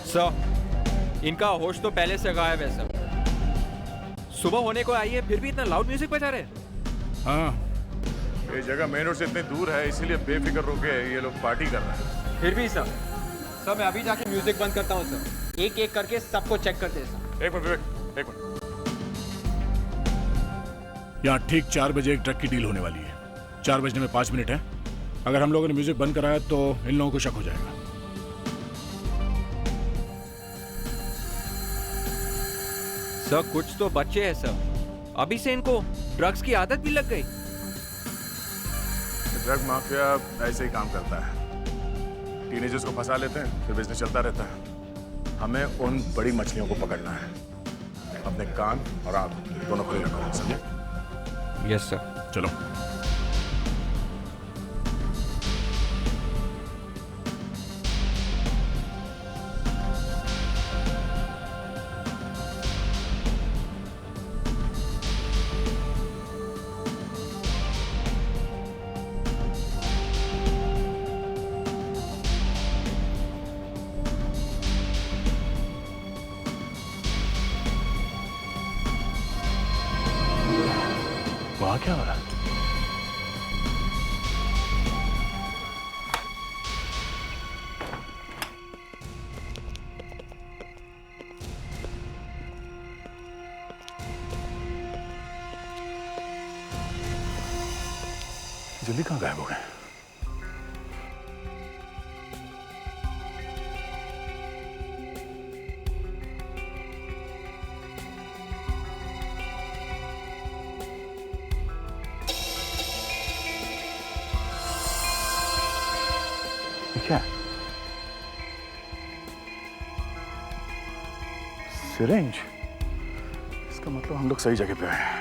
Sir, इनका होश तो पहले से गायब है सर। सुबह होने को आई है फिर भी इतना लाउड म्यूजिक बजा रहे हैं। हाँ, ये जगह मेन रोड से इतनी दूर है इसीलिए बेफिक्र होके ये लोग पार्टी कर रहे हैं। फिर भी सर मैं अभी जाके म्यूजिक बंद करता हूँ सर। एक एक करके सबको चेक करते हैं सर। एक मिनट विवेक, एक मिनट। यहाँ ठीक 4 बजे एक ट्रक की डील होने वाली है। 4 बजने में 5 मिनट है। अगर हम लोगों ने म्यूजिक बंद कराया तो इन लोगों को शक हो जाएगा। सर कुछ तो बच्चे हैं सर, अभी से इनको ड्रग्स की आदत भी लग गई। ड्रग माफिया ऐसे ही काम करता है, टीनेजर्स को फंसा लेते हैं फिर बिजनेस चलता रहता है। हमें उन बड़ी मछलियों को पकड़ना है। अपने कान और आंख दोनों खुले रखो, समझे? Yes sir. चलो। वहां क्या हो रहा है? जल्दी कहाँ गायब हो गए? क्या सिरिंज? इसका मतलब हम लोग सही जगह पे हैं।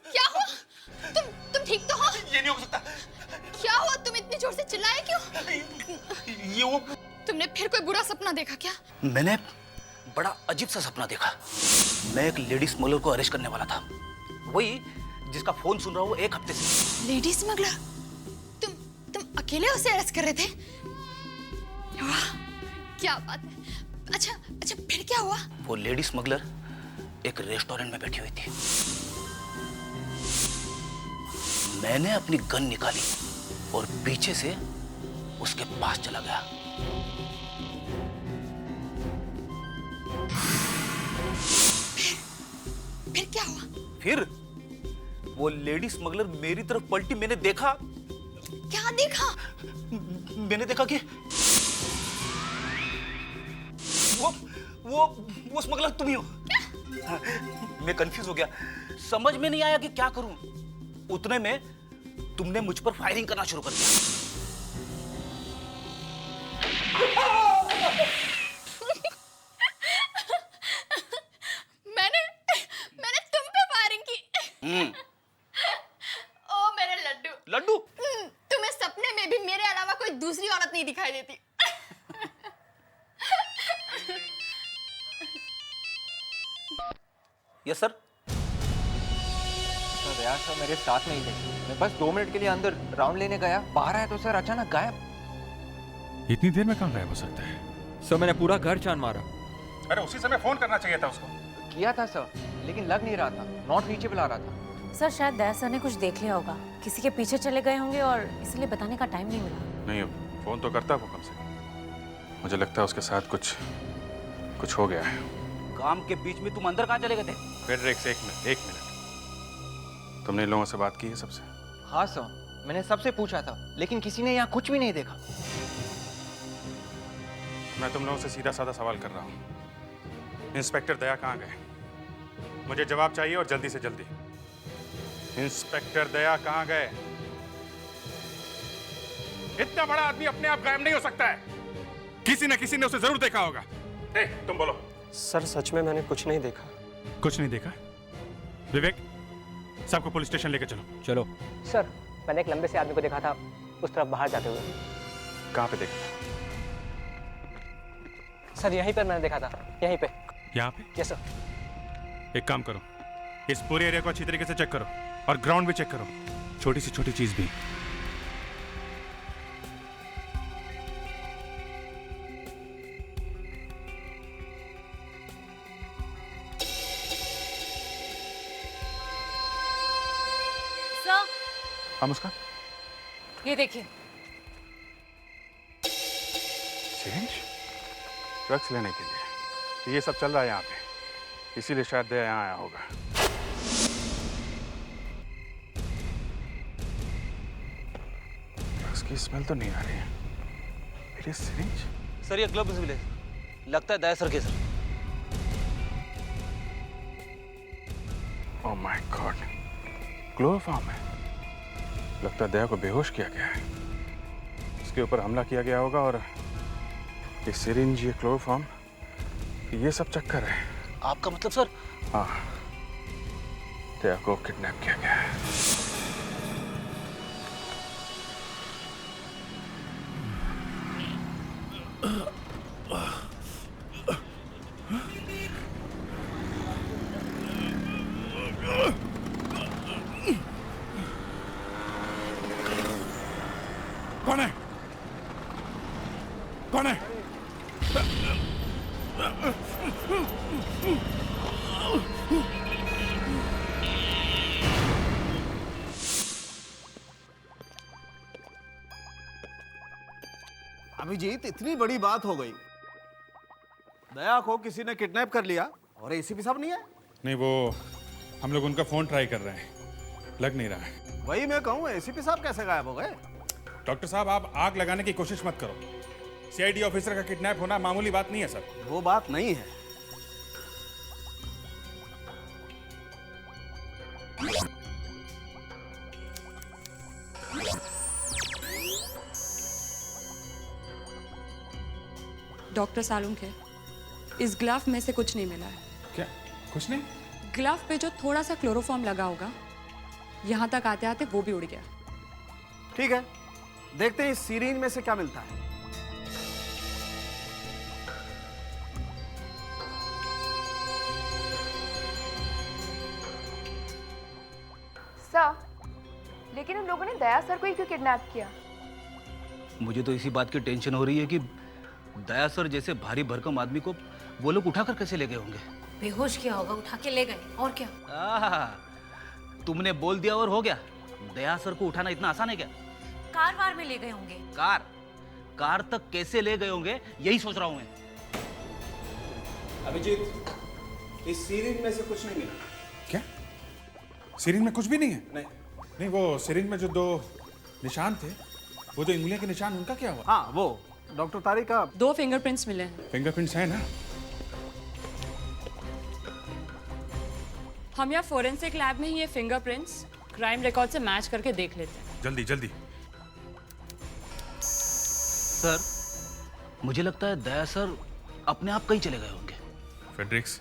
क्या हुआ? तुम ठीक तो हो? ये नहीं हो सकता। क्या हुआ? तुम इतनी जोर से चिल्लाए क्यों? ये वो तुमने फिर कोई बुरा सपना देखा क्या? मैंने बड़ा अजीब सा सपना देखा। मैं एक लेडी स्मगलर को अरेस्ट करने वाला था, वही जिसका फोन सुन रहा हूँ 1 हफ्ते से। Lady smuggler? तुम अकेले उसे अरेस्ट कर रहे थे? वाह, क्या बात है। अच्छा फिर क्या हुआ? वो लेडी स्मगलर एक रेस्टोरेंट में बैठी हुई थी। मैंने अपनी गन निकाली और पीछे से उसके पास चला गया। फिर क्या हुआ? फिर वो लेडी स्मगलर मेरी तरफ पलटी। मैंने देखा। क्या देखा? मैंने देखा कि वो स्मगलर तुम ही हो। क्या? मैं कंफ्यूज हो गया, समझ में नहीं आया कि क्या करूं। उतने में तुमने मुझ पर फायरिंग करना शुरू कर दिया। मैंने तुम पे फायरिंग की? ओ मेरे लड्डू। तुम्हें सपने में भी मेरे अलावा कोई दूसरी औरत नहीं दिखाई देती। Yes sir. सर यार सर मेरे साथ में ही थे। मैं बस 2 मिनट के लिए अंदर राउंड लेने गया, बाहर आया तो सर अचानक गायब। इतनी देर में कहाँ गायब हो सकता है? सर मैंने पूरा घर छान मारा। अरे उसी समय फोन करना चाहिए था उसको। किया था सर, लेकिन लग नहीं रहा था, नॉट रीचेबल आ रहा था। सर शायद दया सर ने कुछ देख लिया होगा, किसी के पीछे चले गए होंगे और इसलिए बताने का टाइम नहीं मिला। नहीं, फोन तो करता वो कम से कम। मुझे लगता है उसके साथ कुछ हो गया है। काम के बीच में तुम अंदर कहाँ चले गए थे? फेडरिक्स, एक मिनट। तुमने इन लोगों से बात की है सबसे? हाँ सर, मैंने सबसे पूछा था, लेकिन किसी ने यहाँ कुछ भी नहीं देखा। मैं तुम लोगों से सीधा साधा सवाल कर रहा हूँ। इंस्पेक्टर दया कहाँ गए? मुझे जवाब चाहिए और जल्दी से जल्दी। इंस्पेक्टर दया कहाँ गए? इतना बड़ा आदमी अपने आप गायब नहीं हो सकता है। किसी न किसी ने उसे जरूर देखा होगा। तुम बोलो। सर सच में मैंने कुछ नहीं देखा। कुछ नहीं देखा? विवेक, सबको पुलिस स्टेशन लेके चलो। चलो। सर मैंने एक लंबे से आदमी को देखा था उस तरफ बाहर जाते हुए। कहाँ पे देखा था? सर यहीं पर मैंने देखा था, यहीं पे। यहाँ पे? Yes sir. एक काम करो, इस पूरे एरिया को अच्छी तरीके से चेक करो और ग्राउंड भी चेक करो, छोटी से छोटी चीज भी। सर, हाँ मुस्कान, ये देखिए। सिरिंज ड्रग्स लेने के लिए ये सब चल रहा है यहाँ पे, इसीलिए शायद दया यहाँ आया होगा। ड्रग्स की स्मेल तो नहीं आ रही है। मेरी सिरिंज? सर ये ग्लव्स मिले, लगता है दया सर के sir. Oh my God, chloroform है। लगता है दया को बेहोश किया गया है, उसके ऊपर हमला किया गया होगा और ये सिरिंज, ये क्लोरोफॉर्म, ये सब चक्कर है। आपका मतलब सर? हाँ, दया को किडनैप किया गया है। कौन है? कौन है? अभिजीत, इतनी बड़ी बात हो गई, दया को किसी ने किडनैप कर लिया और एसीपी साहब नहीं है। नहीं, वो हम लोग उनका फोन ट्राई कर रहे हैं, लग नहीं रहा है। वही मैं कहूँ, एसीपी साहब कैसे गायब हो गए? डॉक्टर साहब, आप आग लगाने की कोशिश मत करो। सीआईडी ऑफिसर का किडनैप होना मामूली बात नहीं है सर। वो बात नहीं है। डॉक्टर सालुंखे, इस ग्लव में से कुछ नहीं मिला है। क्या? कुछ नहीं? ग्लव पे जो थोड़ा सा क्लोरोफॉर्म लगा होगा, यहाँ तक आते आते वो भी उड़ गया। ठीक है, देखते हैं इस सीरीन में से क्या मिलता है। सर, लेकिन उन लोगों ने दया सर को ही क्यों किडनैप किया? मुझे तो इसी बात की टेंशन हो रही है कि दया सर जैसे भारी भरकम आदमी को वो लोग उठाकर कैसे ले गए होंगे। बेहोश किया होगा, उठा के ले गए, और क्या। तुमने बोल दिया और हो गया। दया सर को उठाना इतना आसान है क्या? कार वार में ले गए होंगे। कार तक कैसे ले गए होंगे, यही सोच रहा हूं मैं। अभिजीत, इस सीरीन में से कुछ नहीं मिला। क्या? सिरिंज में कुछ भी नहीं है? नहीं। नहीं, वो सिरिंज में जो 2 निशान थे, वो 2 उंगलियों के निशान, उनका क्या हुआ? हाँ, वो डॉक्टर तारिक का 2 फिंगरप्रिंट्स मिले हैं। फिंगरप्रिंट्स है ना? हम यहाँ फोरेंसिक लैब में ही ये फिंगरप्रिंट्स क्राइम रिकॉर्ड से मैच करके देख लेते हैं। जल्दी जल्दी। सर, मुझे लगता है दया सर अपने आप कहीं चले गए होंगे। फेड्रिक्स,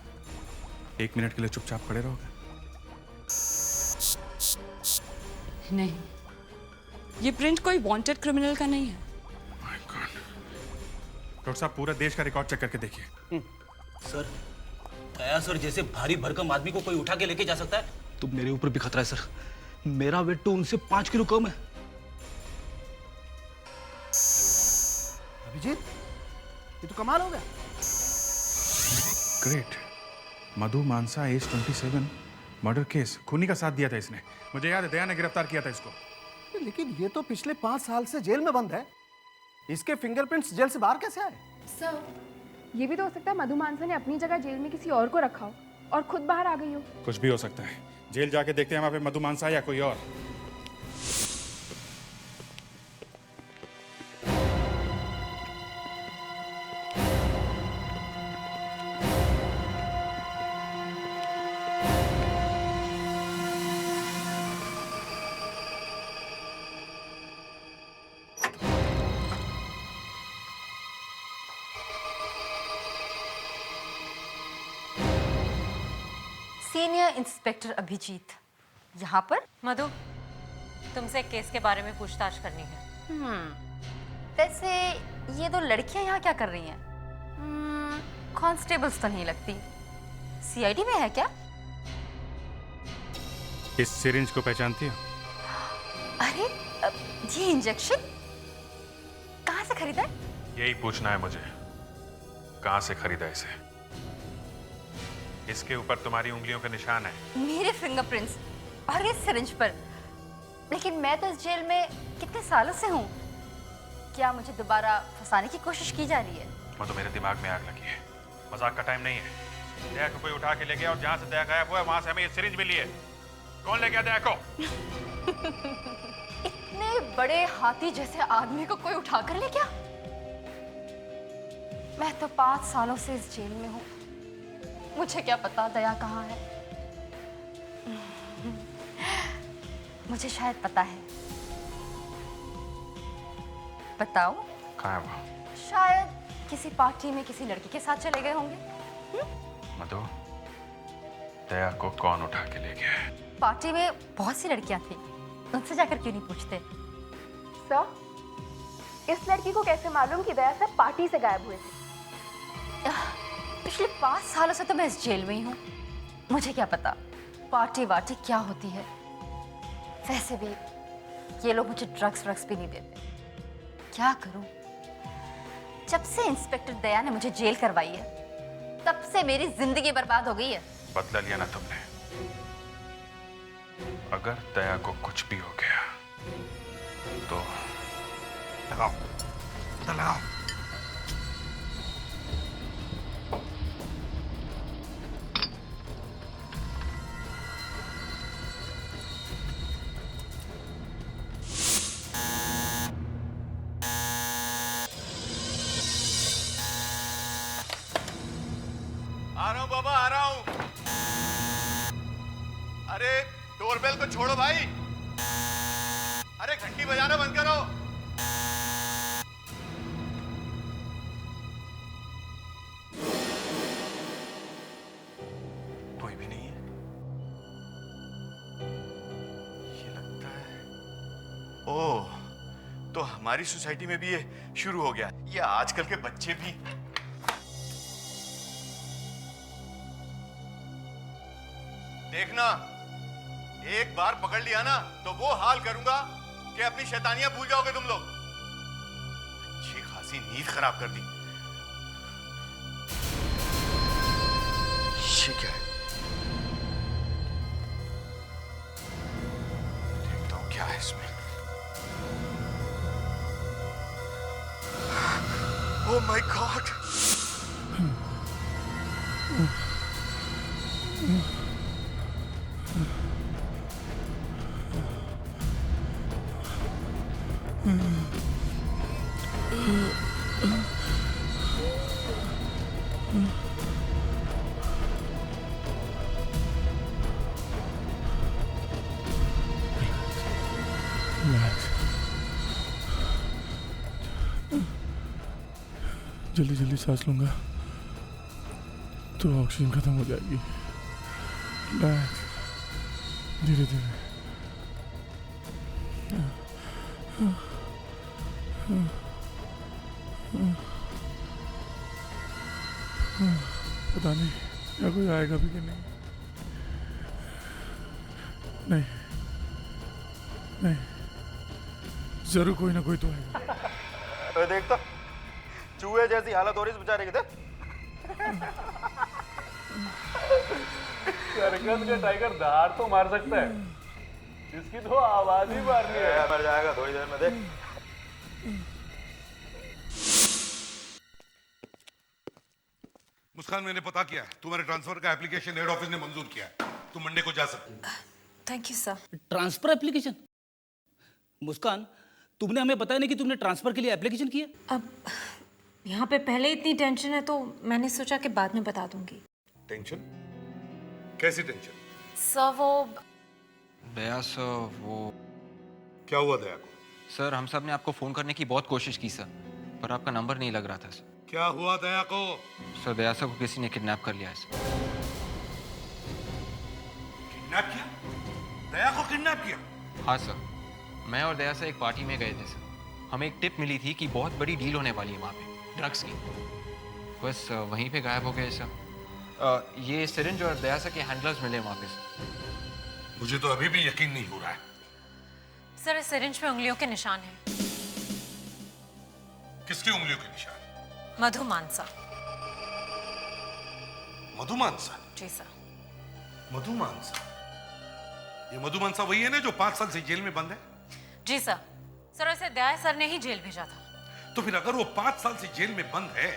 1 मिनट के लिए चुपचाप खड़े रहोगे? नहीं, ये प्रिंट कोई वांटेड क्रिमिनल का नहीं है। My God. डॉक्टर साहब, पूरा देश का रिकॉर्ड चेक करके देखिए। सर, दया सर जैसे भारी भरकम आदमी को कोई उठा के लेके जा सकता है, तो मेरे ऊपर भी खतरा है सर। मेरा वेट तो उनसे 5 किलो कम है। अभिजीत, ये तो कमाल हो गया। ग्रेट। मधु मानसा, एज 27, मर्डर केस। खूनी का साथ दिया था इसने। मुझे याद है, दया ने गिरफ्तार किया था इसको। लेकिन ये तो पिछले 5 साल से जेल में बंद है। इसके फिंगरप्रिंट्स जेल से बाहर कैसे आए? सर, ये भी तो हो सकता है मधु मानसा ने अपनी जगह जेल में किसी और को रखा हो और खुद बाहर आ गई हो। कुछ भी हो सकता है। जेल जाके देखते हैं वहां पे मधु मानसा या कोई और। सीनियर इंस्पेक्टर अभिजीत यहाँ पर। मधु, तुमसे एक केस के बारे में पूछताछ करनी है। वैसे ये 2 लड़कियां यहाँ क्या कर रही हैं? कांस्टेबल्स तो नहीं लगती, सीआईडी में है क्या? इस सिरिंज को पहचानती हो? अरे ये इंजेक्शन कहाँ से खरीदा है? यही पूछना है मुझे, कहाँ से खरीदा इसे? इसके ऊपर तुम्हारी उंगलियों के निशान है। मेरे फिंगरप्रिंट्स और इस सिरिंज पर। लेकिन मैं तो इस जेल में कितने सालों से हूँ। क्या मुझे दोबारा फंसाने की कोशिश की जा रही है? वो तो मेरे दिमाग में आग लगी है, मजाक का टाइम नहीं है। दया को कोई उठा के ले गया और जहाँ से दया गायब हुआ वहां से हमें ये सिरिंज मिली है। कौन ले गया दया को? इतने बड़े हाथी जैसे आदमी को कोई उठा कर ले गया? मैं तो 5 सालों से इस जेल में हूँ, मुझे क्या पता दया कहाँ है। मुझे शायद पता है। बताओ। कहाँ है वो? शायद किसी पार्टी में किसी लड़की के साथ चले गए होंगे। मधु, दया को कौन उठा के ले गया है? पार्टी में बहुत सी लड़कियां थी, उनसे जाकर क्यों नहीं पूछते? सर, इस लड़की को कैसे मालूम कि दया सर पार्टी से गायब हुए थे? पिछले 5 सालों से तो मैं इस जेल में ही हूँ, मुझे क्या पता पार्टी वार्टी क्या होती है। वैसे भी ये लोग मुझे ड्रग्स भी नहीं देते। क्या करूं? जब से इंस्पेक्टर दया ने मुझे जेल करवाई है, तब से मेरी जिंदगी बर्बाद हो गई है। बदला लिया ना तुमने। अगर दया को कुछ भी हो गया तो लगाओ, लगाओ। आ रहा हूँ बाबा, आ रहा हूँ। अरे डोरबेल को छोड़ो भाई। अरे घंटी बजाना बंद करो। कोई भी नहीं है। ये लगता है, ओह, तो हमारी सोसाइटी में भी ये शुरू हो गया। ये आजकल के बच्चे भी। देखना, एक बार पकड़ लिया ना तो वो हाल करूंगा कि अपनी शैतानियां भूल जाओगे तुम लोग। अच्छी खासी नींद खराब कर दी। ये क्या है? देखता हूं क्या है इसमें। Oh my God! जल्दी जल्दी सांस लूंगा तो ऑक्सीजन खत्म हो जाएगी। धीरे धीरे। पता नहीं या कोई आएगा भी कि नहीं। नहीं नहीं, जरूर कोई ना कोई तो आएगा। अरे देखता, चूहे जैसी हालत हो रही है इस बेचारे की। सर्कस का टाइगर धार तो मार सकता है, इसकी तो आवाज ही मारनी है। मर जाएगा थोड़ी देर में, देख। मुस्कान, मैंने पता किया, तुम्हारे ट्रांसफर का एप्लीकेशन हेड ऑफिस ने मंजूर किया है। तुम मंडे को जा सकते। Thank you sir. Transfer application? Muskan, तुमने हमें बताया नहीं कि तुमने ट्रांसफर के लिए एप्लीकेशन किया। अब यहाँ पे पहले इतनी टेंशन है तो मैंने सोचा कि बाद में बता दूंगी। टेंशन? कैसी टेंशन? सर वो दया सर, वो क्या हुआ दया को? सर, हम सब ने आपको फोन करने की बहुत कोशिश की सर, पर आपका नंबर नहीं लग रहा था सर। क्या हुआ दया को? सर, दया सर को किसी ने किडनैप कर लिया है सर। किडनैप किया? दया को किडनैप किया? हाँ सर, मैं और दया सर एक पार्टी में गए थे सर। हमें एक टिप मिली थी कि बहुत बड़ी डील होने वाली है वहाँ पे, ड्रग्स की। बस वहीं पे गायब हो गए सर। ये सिरिंज और दया सर के हैंडलर्स मिले वहाँ पे सर। मुझे तो अभी भी यकीन नहीं हो रहा है। सर इस सिरिंज पे उंगलियों के निशान हैं। किसकी उंगलियों के निशान? मधु मानसा। मधु मानसा? जी सर। मधु मानसा? ये मधु मानसा वही है ना जो 5 साल से जेल में बंद है? जी सर। सर वैसे दया सर ने ही जेल भेजा था। तो फिर अगर वो 5 साल से जेल में बंद है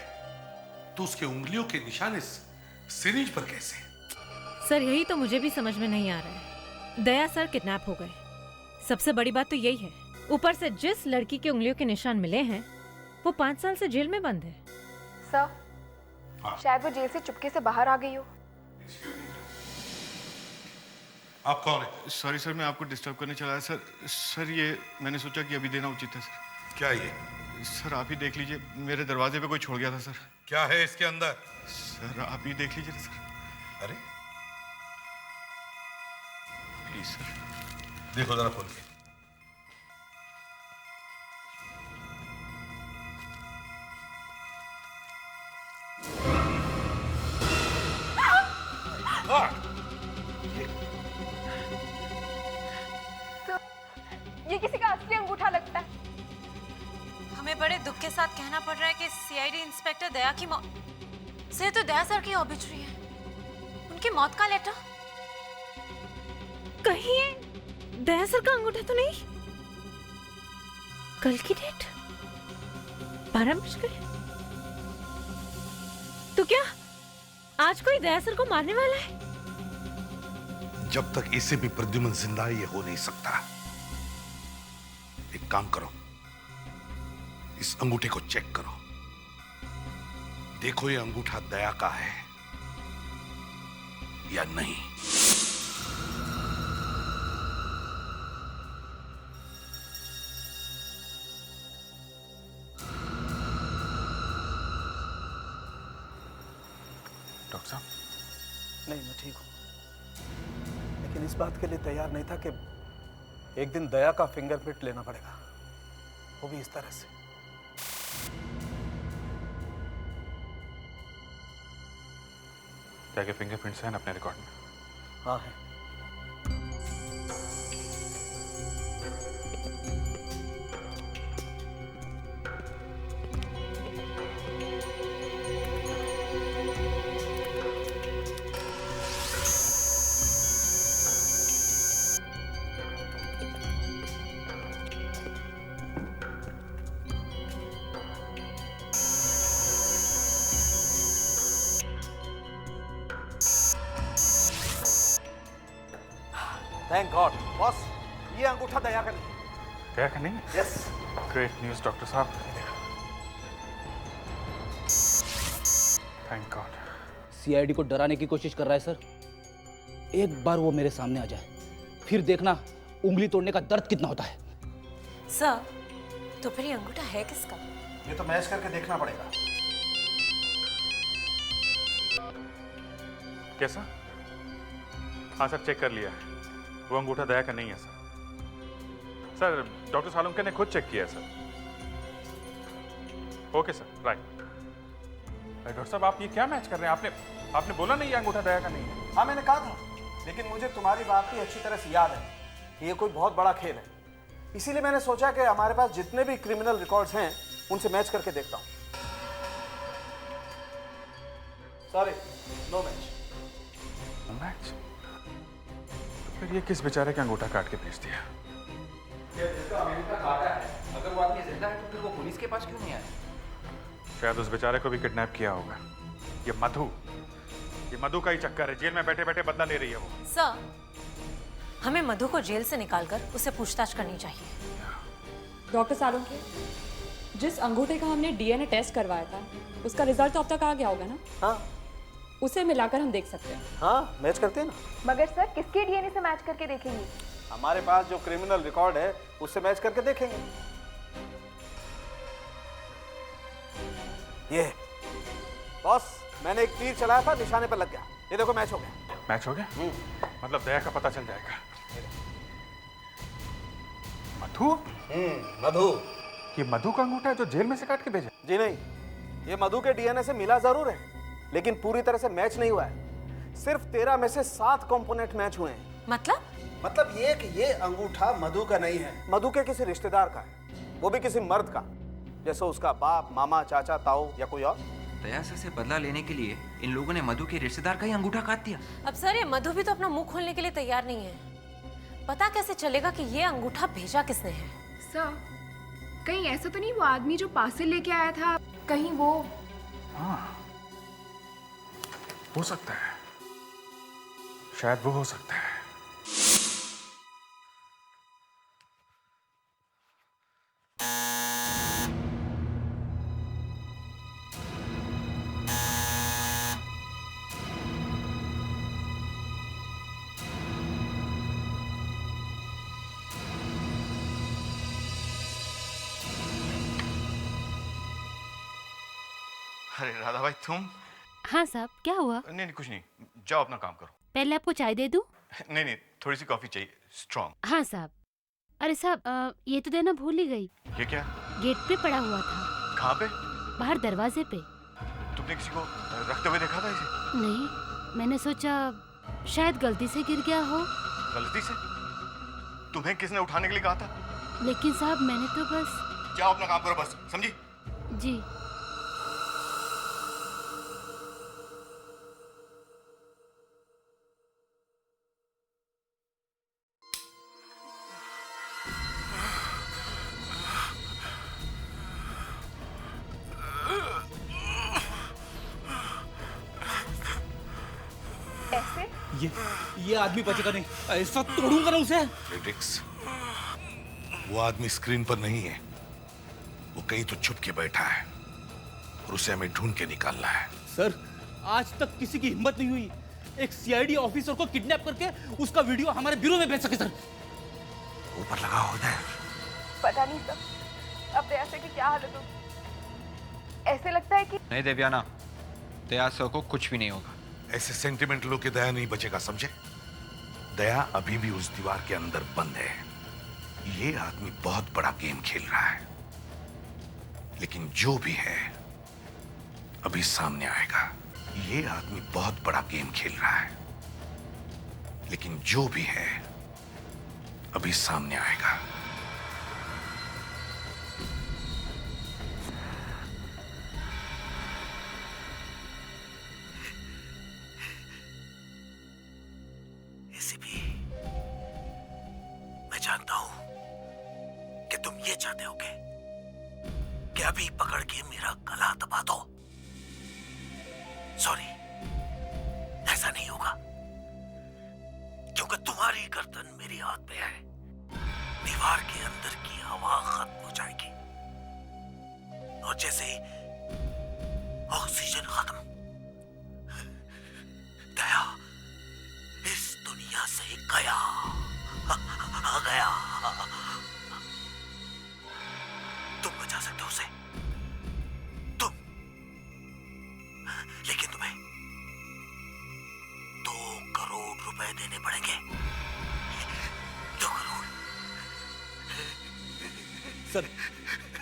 तो उसके उंगलियों के निशान इस सिरिंज पर कैसे? सर यही तो मुझे भी समझ में नहीं आ रहा है। दया सर किडनैप हो गए, सबसे बड़ी बात तो यही है। ऊपर से जिस लड़की के उंगलियों के निशान मिले हैं वो 5 साल से जेल में बंद है। सर, शायद वो जेल से चुपके से बाहर आ गई हो। आप कौन है? सॉरी सर, मैं आपको डिस्टर्ब करने चला सर। सर ये मैंने सोचा कि अभी देना उचित है सर। क्या ये? सर आप ही देख लीजिए, मेरे दरवाजे पे कोई छोड़ गया था सर। क्या है इसके अंदर? सर आप ही देख लीजिए सर। अरे प्लीज सर। देखो जरा खोल के। ये किसी का असली अंगूठा लगता है। हमें बड़े दुख के साथ कहना पड़ रहा है कि सीआईडी इंस्पेक्टर दया की मौत से तो दया सर की ऑबिचुरी है। उनकी मौत का लेटर कहीं ये दया सर का अंगूठा तो नहीं? कल की डेट 12 बज गए तो क्या आज कोई दया सर को मारने वाला है? जब तक इसे भी प्रद्युमन जिंदा है ये हो नहीं सकता। एक काम करो, इस अंगूठे को चेक करो। देखो ये अंगूठा दया का है या नहीं। डॉक्टर साहब, नहीं मैं ठीक हूं, लेकिन इस बात के लिए तैयार नहीं था कि एक दिन दया का फिंगरप्रिंट लेना पड़ेगा, वो भी इस तरह से। क्या के फिंगरप्रिंट्स हैं अपने रिकॉर्ड में? हाँ है। थैंक गॉड बॉस, ये अंगूठा दया का नहीं। दया का नहीं? यस। ग्रेट न्यूज़ डॉक्टर साहब। Thank God. सीआईडी को डराने की कोशिश कर रहा है सर। एक बार वो मेरे सामने आ जाए, फिर देखना उंगली तोड़ने का दर्द कितना होता है। सर तो फिर ये अंगूठा है किसका? ये तो मैच करके देखना पड़ेगा। कैसा? हाँ सर, चेक कर लिया है। वो अंगूठा दया का नहीं है सर। सर डॉक्टर सालुंके ने खुद चेक किया है sir. Okay sir, right. Doctor साहब आप ये क्या मैच कर रहे हैं? आपने बोला नहीं ये अंगूठा दया का नहीं है। हाँ मैंने कहा था, लेकिन मुझे तुम्हारी बात भी अच्छी तरह से याद है कि ये कोई बहुत बड़ा खेल है। इसीलिए मैंने सोचा कि हमारे पास जितने भी क्रिमिनल रिकॉर्ड्स हैं उनसे मैच करके देखता हूँ। Sorry, no match. मैच? फिर ये किस बेचारे का अंगूठा काट के भेज दिया? जिसका अंगूठा काटा है, अगर वो आदमी जिंदा है तो फिर वो पुलिस के पास क्यों नहीं आया? शायद उस बेचारे को भी किडनैप किया होगा। ये मधु का ही चक्कर है। जेल में बैठे बैठे बदला ले रही है वो। सर हमें मधु को जेल से निकालकर उसे पूछताछ करनी चाहिए। डॉक्टर सालुंके, जिस अंगूठे का हमने डीएनए टेस्ट करवाया था उसका रिजल्ट तो अब तक आ गया होगा ना? हाँ, उसे मिलाकर हम देख सकते हैं। हाँ मैच करते हैं ना। मगर सर किसके डीएनए से मैच करके देखेंगे? हमारे पास जो क्रिमिनल रिकॉर्ड है उससे मैच करके देखेंगे। ये बॉस, मैंने एक तीर चलाया था, निशाने पर लग गया। ये देखो मैच हो गया। मैच हो गया? मतलब दया का पता चल जाएगा। मधु? मधु। ये मधु का अंगूठा है जो जेल में से काट के भेजा? जी नहीं, ये मधु के डीएनए से मिला जरूर है, लेकिन पूरी तरह से मैच नहीं हुआ है। सिर्फ 13 में से 7 कंपोनेंट मैच हुए हैं। मतलब ये कि ये अंगूठा मधु का नहीं है, मधु के किसी रिश्तेदार का है, वो भी किसी मर्द का, जैसे उसका बाप, मामा, चाचा, ताऊ या कोई और। दया सर से बदला लेने के लिए इन लोगों ने मधु के रिश्तेदार का ही अंगूठा काट दिया। अब सर ये मधु भी तो अपना मुंह खोलने के लिए तैयार नहीं है। पता कैसे चलेगा कि ये अंगूठा भेजा किसने है? सर, कहीं ऐसा तो नहीं वो आदमी जो पार्सल लेके आया था, कहीं वो? हाँ, हो सकता है, शायद वो हो सकता है। अरे राधा भाई तुम? हाँ साहब, क्या हुआ? नहीं नहीं कुछ नहीं, जाओ अपना काम करो। पहले आपको चाय दे दूं? नहीं नहीं, थोड़ी सी कॉफी चाहिए, स्ट्रॉन्ग। हाँ साहब। अरे साहब, ये तो देना भूल ही गई। ये क्या? गेट पे पड़ा हुआ था। कहाँ पे? बाहर दरवाजे पे। तुमने किसी को रखते हुए देखा था इसे? नहीं, मैंने सोचा शायद गलती से गिर गया हो। गलती से? तुम्हें किसने उठाने के लिए कहा था? लेकिन साहब मैंने तो बस। जाओ अपना काम करो बस, समझी? जी। ये आदमी बचेगा नहीं, ऐसा तोड़ूंगा ना उसे। फ्रेडरिक्स, वो आदमी स्क्रीन पर नहीं है, वो कहीं तो छुप के बैठा है और उसे हमें ढूंढ के निकालना है। सर, आज तक किसी की हिम्मत नहीं हुई एक सीआईडी ऑफिसर को किडनैप करके उसका वीडियो हमारे ब्यूरो में भेज सके। सर ऊपर लगा हो जाए। पता नहीं सर, अब दया सर की क्या हालत होगी। ऐसे लगता है कि नहीं देवयाना, दया सर को कुछ भी नहीं होगा। ऐसे सेंटिमेंटलों के दया नहीं बचेगा, समझे? दया अभी भी उस दीवार के अंदर बंद है। ये आदमी बहुत बड़ा गेम खेल रहा है, लेकिन जो भी है अभी सामने आएगा। ये आदमी बहुत बड़ा गेम खेल रहा है, लेकिन जो भी है अभी सामने आएगा। मैं जानता हूं कि तुम ये चाहते होगे कि अभी पकड़ के मेरा गला दबा दो। सॉरी, ऐसा नहीं होगा, क्योंकि तुम्हारी गर्दन मेरी हाथ में है। दीवार के अंदर की हवा खत्म हो जाएगी और जैसे ही ऑक्सीजन खत्म, दया इस दुनिया से गया आ गया। तुम बचा सकते हो उसे, तुम, लेकिन तुम्हें 2 करोड़ रुपए देने पड़ेंगे। 2 करोड़। सर,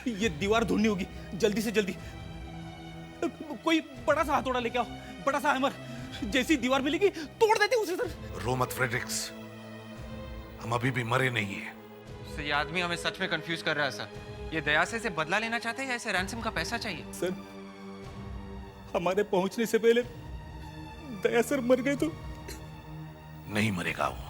ये दीवार ढूंढनी होगी जल्दी से जल्दी। कोई बड़ा सा हथौड़ा लेके आओ, बड़ा सा हैमर। जैसी दीवार मिलेगी तोड़ देते उसे। सर रो मत फ्रेडरिक्स, हम अभी भी मरे नहीं है। सर, ये आदमी हमें सच में कंफ्यूज कर रहा है सर। ये दया से बदला लेना चाहते हैं या इसे रैंसम का पैसा चाहिए? सर, हमारे पहुंचने से पहले दया सर मर गए तो? नहीं मरेगा वो।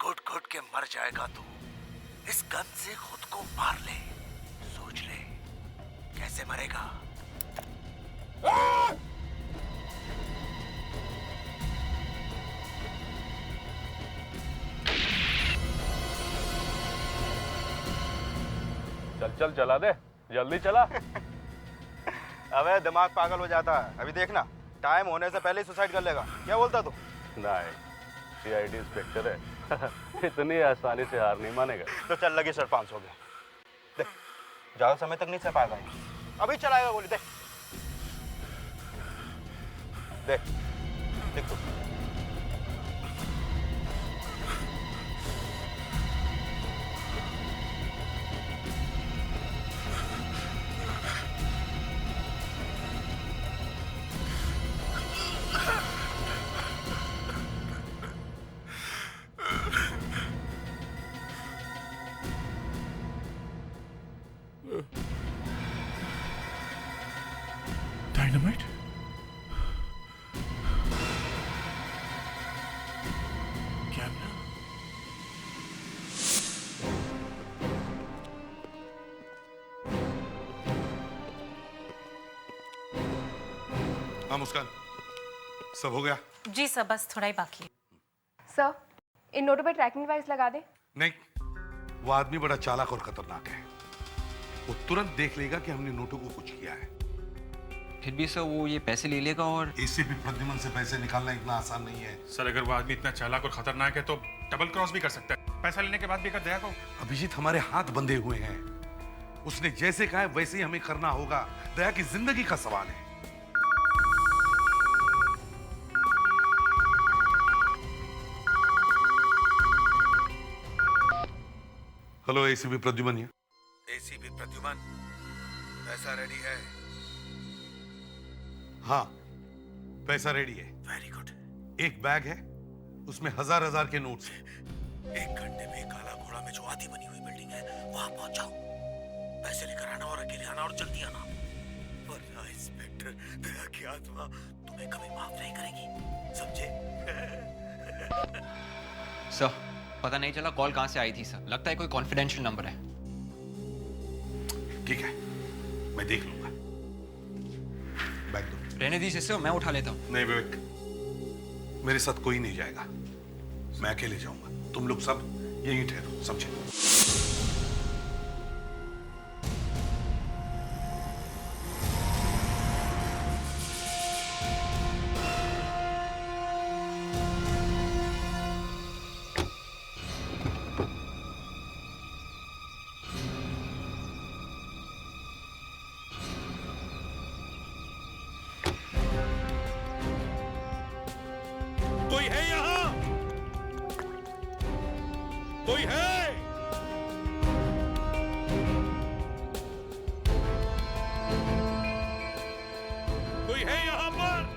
घुट घुट के मर जाएगा तू। इस गन से खुद को मार ले, सोच ले कैसे मरेगा। चल चल चला दे, जल्दी चला। अबे दिमाग पागल हो जाता है। अभी देखना, टाइम होने से पहले ही सुसाइड कर लेगा। क्या बोलता तू? नहीं, सीआईडी इंस्पेक्टर है। इतनी आसानी से हार नहीं मानेगा। तो चल, लगी सर 500 हो गया। देख ज्यादा समय तक नहीं सह पाएगा। अभी चलाएगा गोली। देख देख देख तू। डायनामाइट? क्या? हाँ मुस्कान, सब हो गया? जी सर, बस थोड़ा ही बाकी है। सर, इन नोटों पे ट्रैकिंग डिवाइस लगा दे। नहीं, वो आदमी बड़ा चालाक और खतरनाक है। वो तुरंत देख लेगा कि हमने नोटों को कुछ किया है। फिर भी सर वो ये पैसे ले लेगा और एसीपी प्रद्युमन से पैसे निकालना इतना आसान नहीं है। सर अगर वो आदमी इतना चालाक और खतरनाक है तो डबल क्रॉस भी कर सकता है। पैसा लेने के बाद भी कर दया को। अभिजीत, हमारे हाथ बंधे हुए हैं। उसने जैसे कहा है वैसे ही हमें करना होगा। दया की जिंदगी का सवाल है। हेलो, एसीपी प्रद्युमन है। एसीपी प्रद्युमन, पैसा रेडी है? हाँ, पैसा रेडी है। Very good. एक बैग है, उसमें हजार के नोट्स हैं। 1 घंटे में काला घोड़ा में जो आधी बनी हुई बिल्डिंग है वहां पहुंच जाओ। पैसे लेकर आना और अकेले आना और जल्दी आना, वरना इंस्पेक्टर दया की आत्मा तुम्हें कभी माफ नहीं करेगी, समझे? सर पता नहीं चला कॉल कहां से आई थी सर। लगता है कोई कॉन्फिडेंशियल नंबर है। ठीक है, मैं देख लूंगा। बैग दो। रहने दीजिए सर, मैं उठा लेता हूँ। नहीं विवेक, मेरे साथ कोई नहीं जाएगा, मैं अकेले जाऊंगा। तुम लोग सब यहीं ठहरो, समझे? कोई है यहाँ? कोई है? कोई है यहाँ पर?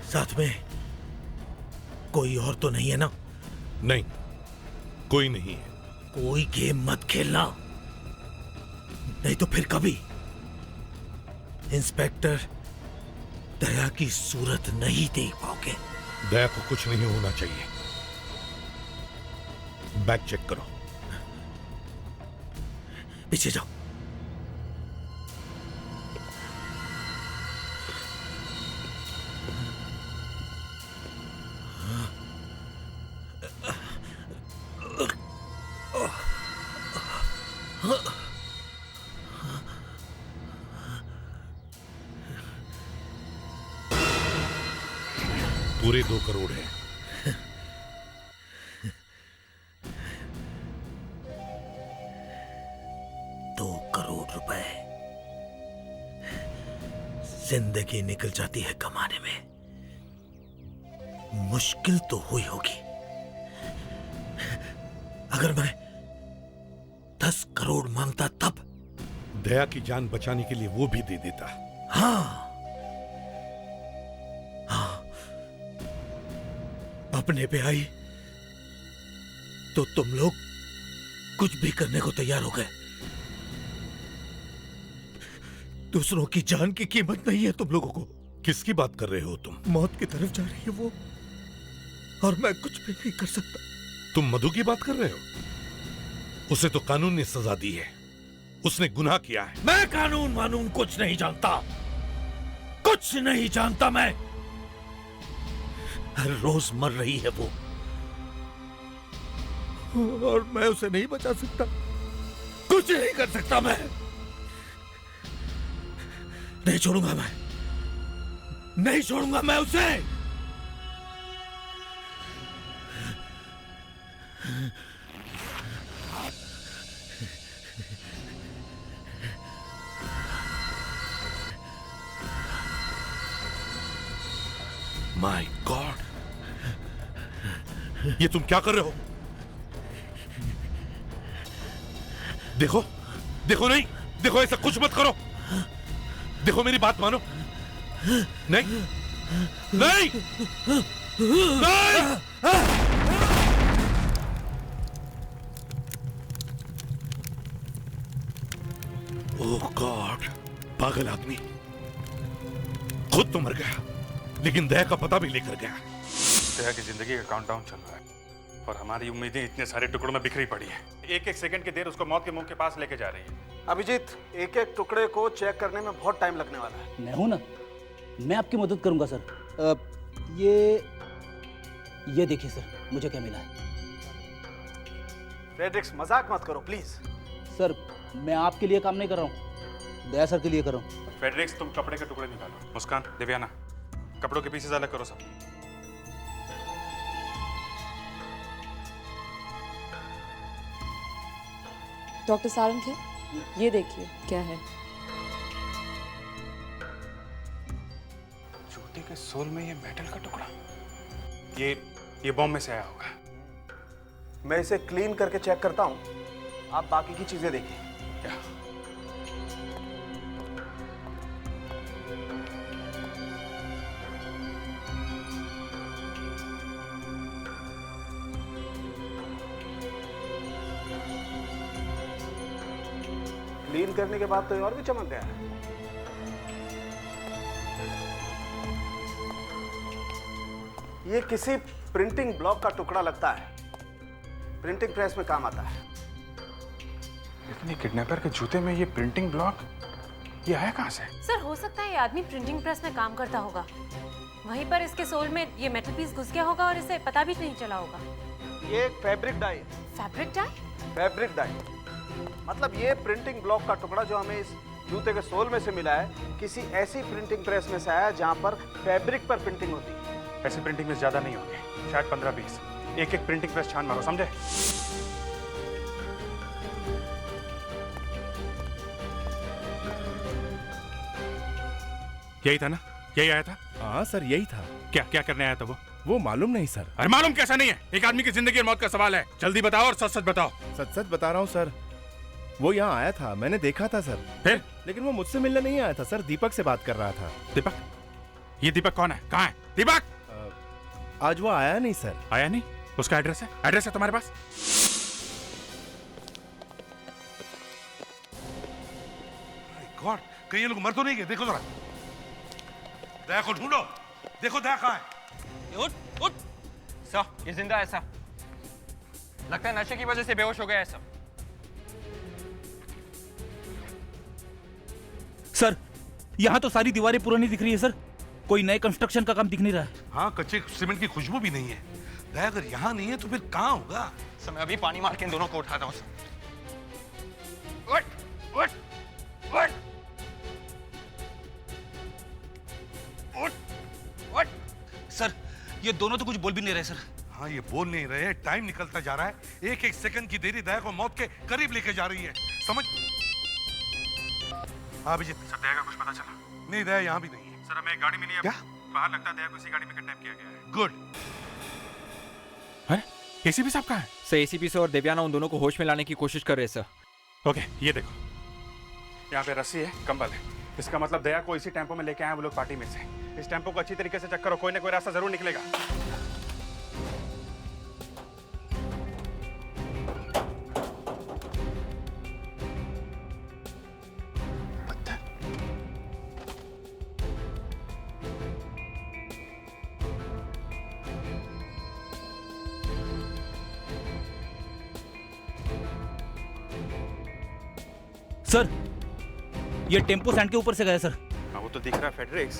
साथ में कोई और तो नहीं है ना? नहीं, कोई नहीं है। कोई गेम मत खेलना, नहीं तो फिर कभी इंस्पेक्टर दया की सूरत नहीं देख पाओगे। दया को कुछ नहीं होना चाहिए। बैग चेक करो। पीछे जाओ। पूरे 2 करोड़ है। ₹2 जिंदगी निकल जाती है कमाने में। मुश्किल तो हुई होगी। अगर मैं 10 करोड़ मांगता तब? दया की जान बचाने के लिए वो भी दे देता। हाँ, अपने पे आई तो तुम लोग कुछ भी करने को तैयार हो गए। दूसरों की जान की कीमत नहीं है तुम लोगों को। किसकी बात कर रहे हो तुम? मौत की तरफ जा रही है वो, और मैं कुछ भी नहीं कर सकता। तुम मधु की बात कर रहे हो? उसे तो कानून ने सजा दी है, उसने गुनाह किया है। मैं कानून वानून कुछ नहीं जानता, कुछ नहीं जानता मैं। हर रोज मर रही है वो, और मैं उसे नहीं बचा सकता, कुछ नहीं कर सकता मैं। नहीं छोड़ूंगा मैं, नहीं छोड़ूंगा मैं उसे। माय गॉड, ये तुम क्या कर रहे हो? देखो देखो, नहीं देखो, ऐसा कुछ मत करो। देखो मेरी बात मानो। नहीं नहीं नहीं। ओह गॉड, पागल आदमी खुद तो मर गया, लेकिन दया का पता भी लेकर गया। दया की जिंदगी का काउंटडाउन चल रहा है और हमारी उम्मीदें इतने सारे टुकड़ों में बिखरी पड़ी है। एक एक सेकंड की देर उसको मौत के मुंह के पास लेके जा रही है। अभिजीत, एक एक टुकड़े को चेक करने में बहुत टाइम लगने वाला है। मैं हूं ना, मैं आपकी मदद करूंगा सर। ये देखिए सर, मुझे क्या मिला है। फ्रेडरिक्स, मजाक मत करो प्लीज। सर, मैं आपके लिए काम नहीं कर रहा हूँ, दया सर के लिए कर रहा हूँ। फेडरिक्स, तुम कपड़े के टुकड़े निकालो। मुस्कान, दिव्याना, कपड़ों के पीसेस अलग करो सब। डॉक्टर सारंगी, ये देखिए क्या है। जूते के सोल में ये मेटल का टुकड़ा, ये बॉम्ब में से आया होगा। मैं इसे क्लीन करके चेक करता हूँ, आप बाकी की चीजें देखिए। क्या? क्लीन करने के बाद तो ये और भी चमक गया है। ये किसी प्रिंटिंग ब्लॉक का टुकड़ा लगता है, प्रिंटिंग प्रेस में काम आता है। लेकिन ये किडनैपर के जूते में ये प्रिंटिंग ब्लॉक, ये आया कहां से? सर, हो सकता है ये आदमी प्रिंटिंग प्रेस में काम करता होगा, वहीं पर इसके सोल में ये मेटल पीस घुस गया होगा और इसे पता भी नहीं चला होगा। ये एक fabric dye. Fabric dye? Fabric dye मतलब ये प्रिंटिंग ब्लॉक का टुकड़ा जो हमें इस जूते के सोल में से मिला है, किसी ऐसी प्रिंटिंग प्रेस में से आया जहां पर फैब्रिक पर प्रिंटिंग होती है। ऐसे प्रिंटिंग प्रेस ज्यादा नहीं होंगे, शायद 15-20। एक एक प्रिंटिंग प्रेस छान मारो, समझे? यही था ना? यही आया था? हाँ सर, यही था। क्या करने आया था वो मालूम नहीं सर। अरे मालूम कैसा नहीं है? एक आदमी की जिंदगी और मौत का सवाल है। जल्दी बताओ और सच सच बताओ। सच सच बता रहा हूँ सर, वो यहाँ आया था, मैंने देखा था सर। फिर? लेकिन वो मुझसे मिलने नहीं आया था सर, दीपक से बात कर रहा था। दीपक? ये दीपक कौन है? कहाँ है दीपक? आज वो आया नहीं सर। आया नहीं? उसका एड्रेस है? एड्रेस है तुम्हारे पास? गॉड, कहीं ये लोग मर तो नहीं गए? देखो जरा, दया को ढूंढो, देखो दया कहाँ है। उठ उठ। सर, ये जिंदा है सर। लगता है नशे की वजह से बेहोश हो गया है सर। सर, यहाँ तो सारी दीवारें पुरानी दिख रही है सर, कोई नए कंस्ट्रक्शन का काम दिख नहीं रहा है। हाँ, कच्चे सीमेंट की खुशबू भी नहीं है। दया अगर यहाँ नहीं है तो फिर कहाँ होगा? सर, मैं अभी पानी मार के इन दोनों को उठाता हूँ। उठ उठ उठ उठ। सर, ये दोनों तो कुछ बोल भी नहीं रहे सर। हाँ, ये बोल नहीं रहे, टाइम निकलता जा रहा है। एक एक सेकंड की देरी दया को मौत के करीब लेके जा रही है, समझ? हाँ अभिजीत। सर, दया का कुछ पता चला? नहीं, दया यहाँ भी नहीं है। सर, हमें एक गाड़ी मिली है। क्या? बाहर लगता है दया को इसी गाड़ी में किडनैप किया गया है। गुड। है? एसीपी साहब कहाँ है? सर, एसीपी सर और दिव्याना उन दोनों को होश में लाने की कोशिश कर रहे हैं सर। ओके, ये देखो, यहाँ पे रस्सी है, कंबल है। इसका मतलब दया को इसी टेम्पो में लेके आए वो लोग पार्टी में से। इस टेम्पो को अच्छी तरीके से चेक करो, कोई ना कोई रास्ता जरूर निकलेगा। ये टेम्पो सैंड के ऊपर से गया सर। हाँ वो तो दिख रहा है फेडरिक्स।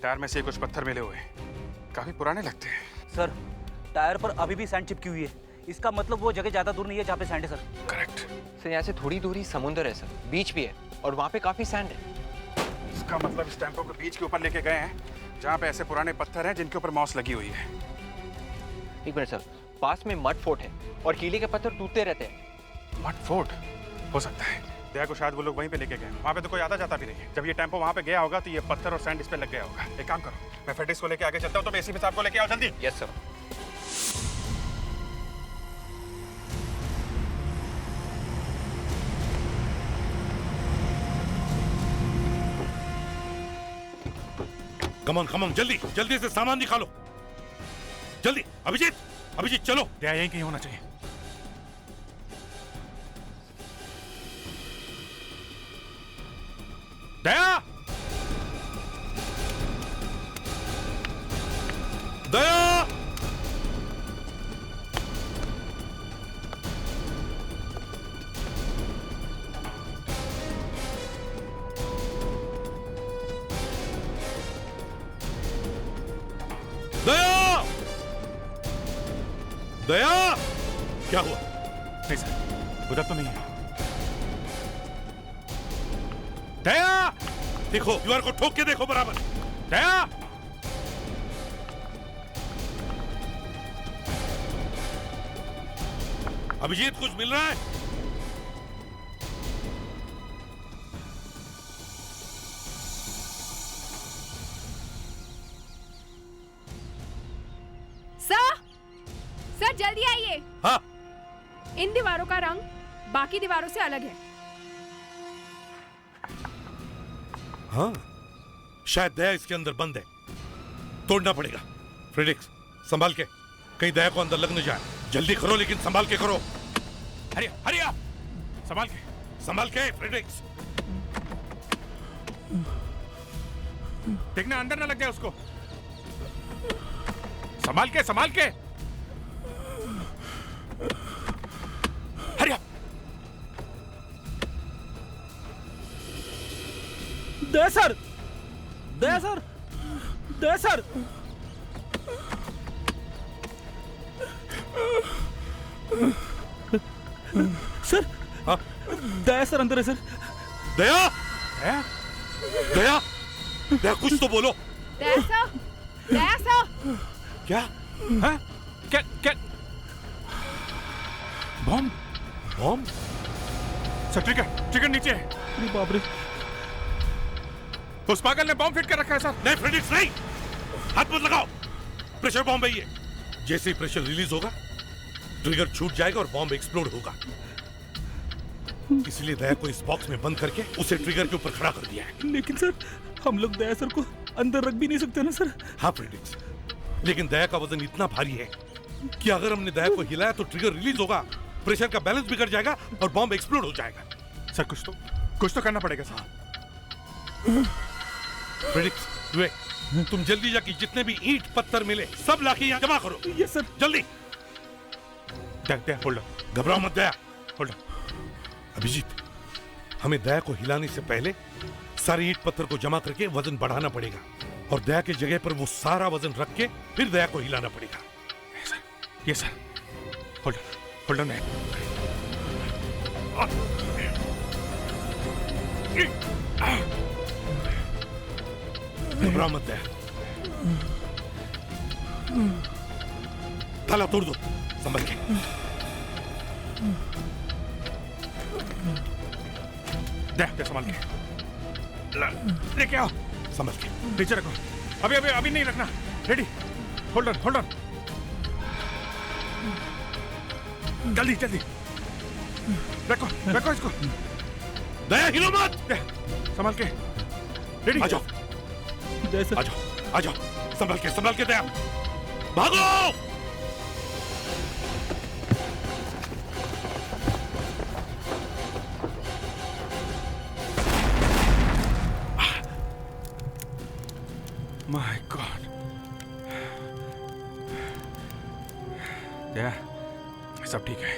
टायर में से कुछ पत्थर मिले हुए हैं, काफी पुराने लगते हैं। सर टायर पर अभी भी सैंड चिपकी हुई है, इसका मतलब वो जगह ज्यादा दूर नहीं है जहाँ पे सैंड है सर। करेक्ट सर यहाँ से थोड़ी दूरी समुद्र है सर, बीच भी है और वहाँ पे काफी सैंड है। इसका मतलब इस टेम्पो को बीच के ऊपर लेके गए हैं जहाँ पे ऐसे पुराने पत्थर हैं जिनके ऊपर मॉस लगी हुई है। एक मिनट सर, पास में मड फोर्ट है और कीले के पत्थर टूटते रहते हैं। मड फोर्ट हो सकता है, दया को शायद वो लोग वहीं पे लेके गए। वहाँ पे तो कोई आता जाता भी नहीं है। जब ये टेम्पो वहाँ पे गया होगा तो ये पत्थर और सैंड इस पे लग गया होगा। एक काम करो, मैं फेडरिक्स को लेके आगे चलता हूँ, तो एसीपी साहब को लेके आओ जल्दी। Yes sir. कम ऑन जल्दी जल्दी से सामान निकालो, जल्दी। अभिजीत अभिजीत चलो। दया यहीं कहीं होना चाहिए। दया दया दया दया क्या हुआ? नहीं सर, उधर तो नहीं है। दया देखो, दीवार को ठोक के देखो बराबर। दया अभिजीत कुछ मिल रहा है? सर जल्दी आइए। हाँ। इन दीवारों का रंग बाकी दीवारों से अलग है। हाँ, शायद दया इसके अंदर बंद है, तोड़ना पड़ेगा। फ्रेडिक्स संभाल के, कहीं दया को अंदर लग न जाए। जल्दी करो लेकिन संभाल के करो। हरिया हरिया, संभाल के फ्रेडिक्स, देखना अंदर ना लग जाए उसको। संभाल के हरिया। दया सर, दया सर, दया सर। सर हाँ? दया सर अंदर है सर। दया दया दया कुछ तो बोलो। दया सर, दया सर। क्या? हाँ? क्या बॉम्ब? सर ट्रिगर नीचे है। अरे बाप रे, उस पागल ने बॉम्ब फिट कर रखा है सर। नहीं फ्रेडिक्स नहीं, हाथ मत लगाओ। प्रेशर बॉम्ब है ये। जैसे ही प्रेशर रिलीज होगा ट्रिगर छूट जाएगा और बॉम्ब एक्सप्लोड होगा। इसलिए दया को इस बॉक्स में बंद करके उसे ट्रिगर के ऊपर खड़ा कर दिया है। लेकिन सर हम लोग दया सर को अंदर रख भी नहीं सकते ना सर। हाँ फ्रेडिक्स, लेकिन दया का वजन इतना भारी है कि अगर हमने दया को हिलाया तो ट्रिगर रिलीज होगा, प्रेशर का बैलेंस बिगड़ जाएगा और बॉम्ब एक्सप्लोड हो जाएगा। सर कुछ तो करना पड़ेगा सर। फ्रेडिक्स विवेक, तुम जल्दी जाके जितने भी ईंट पत्थर मिले सब लाके यहाँ जमा करो। Yes sir. जल्दी। दया होल्ड ऑन, घबराओ मत दया। Hold on. अभिजीत, हमें दया को हिलाने से पहले सारे ईंट पत्थर को जमा करके वजन बढ़ाना पड़ेगा और दया की जगह पर वो सारा वजन रख के फिर दया को हिलाना पड़ेगा। ये सर होल्ड ऑन। घबराओ मत दया। ताला तोड़ दो, संभल के। दया संभाल के लेके आओ। संभल के नीचे रखो। अभी नहीं रखना। Ready, hold on. जल्दी रखो इसको। दया हिलो मत। संभाल के। रेडी, आ जाओ। आ जाओ संभल के दया, भागो। My God. दया सब ठीक है।